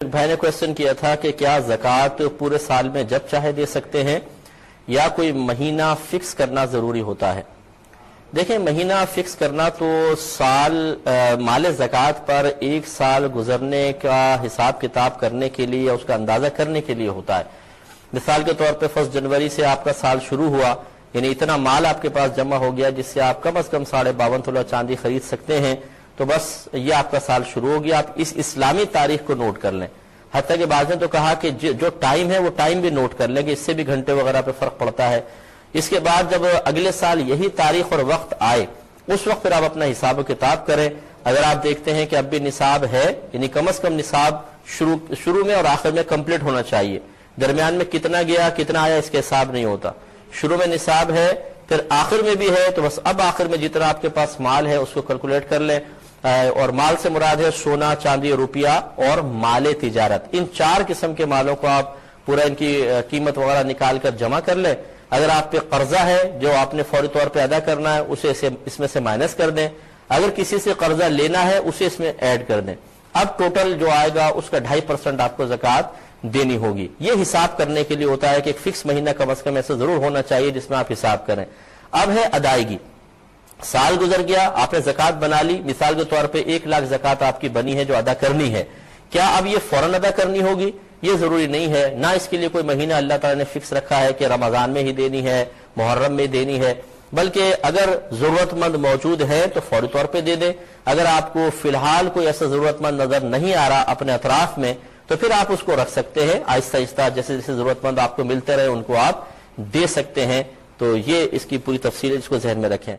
بھائی نے کوشچن کیا تھا کہ کیا زکوٰۃ پورے سال میں جب چاہے دے سکتے ہیں یا کوئی مہینہ فکس کرنا ضروری ہوتا ہے؟ دیکھیں، مہینہ فکس کرنا تو مال زکوٰۃ پر ایک سال گزرنے کا حساب کتاب کرنے کے لیے یا اس کا اندازہ کرنے کے لیے ہوتا ہے۔ مثال کے طور پہ 1 جنوری سے آپ کا سال شروع ہوا، یعنی اتنا مال آپ کے پاس جمع ہو گیا جس سے آپ کم از کم 52.5 تولہ چاندی خرید سکتے ہیں، تو بس یہ آپ کا سال شروع ہو گیا۔ آپ اس اسلامی تاریخ کو نوٹ کر لیں۔ حتیٰ کہ بعض نے تو کہا کہ جو ٹائم ہے وہ ٹائم بھی نوٹ کر لیں کہ اس سے بھی گھنٹے وغیرہ پہ فرق پڑتا ہے۔ اس کے بعد جب اگلے سال یہی تاریخ اور وقت آئے، اس وقت پھر آپ اپنا حساب و کتاب کریں۔ اگر آپ دیکھتے ہیں کہ اب بھی نصاب ہے، یعنی کم از کم نصاب شروع میں اور آخر میں کمپلیٹ ہونا چاہیے، درمیان میں کتنا گیا کتنا آیا اس کے حساب نہیں ہوتا۔ شروع میں نصاب ہے، پھر آخر میں بھی ہے، تو بس اب آخر میں جتنا آپ کے پاس مال ہے اس کو کیلکولیٹ کر لیں۔ اور مال سے مراد ہے سونا، چاندی، روپیہ اور مال تجارت۔ ان 4 قسم کے مالوں کو آپ پورا ان کی قیمت وغیرہ نکال کر جمع کر لیں۔ اگر آپ پہ قرضہ ہے جو آپ نے فوری طور پہ ادا کرنا ہے، اسے اس میں سے مائنس کر دیں۔ اگر کسی سے قرضہ لینا ہے اسے اس میں ایڈ کر دیں۔ اب ٹوٹل جو آئے گا اس کا 2.5% آپ کو زکوٰۃ دینی ہوگی۔ یہ حساب کرنے کے لیے ہوتا ہے کہ ایک فکس مہینہ کم از کم ایسا ضرور ہونا چاہیے جس میں آپ حساب کریں۔ اب ہے ادائیگی۔ سال گزر گیا، آپ نے زکوٰۃ بنا لی، مثال کے طور پہ 1 لاکھ زکوٰۃ آپ کی بنی ہے جو ادا کرنی ہے۔ کیا اب یہ فوراً ادا کرنی ہوگی؟ یہ ضروری نہیں ہے، نہ اس کے لیے کوئی مہینہ اللہ تعالیٰ نے فکس رکھا ہے کہ رمضان میں ہی دینی ہے، محرم میں دینی ہے، بلکہ اگر ضرورت مند موجود ہے تو فوری طور پہ دے دیں۔ اگر آپ کو فی الحال کوئی ایسا ضرورت مند نظر نہیں آ رہا اپنے اطراف میں، تو پھر آپ اس کو رکھ سکتے ہیں، آہستہ آہستہ جیسے جیسے ضرورت مند آپ کو ملتے رہے ان کو آپ دے سکتے ہیں۔ تو یہ اس کی پوری تفصیل ہے، اس کو ذہن میں رکھیں۔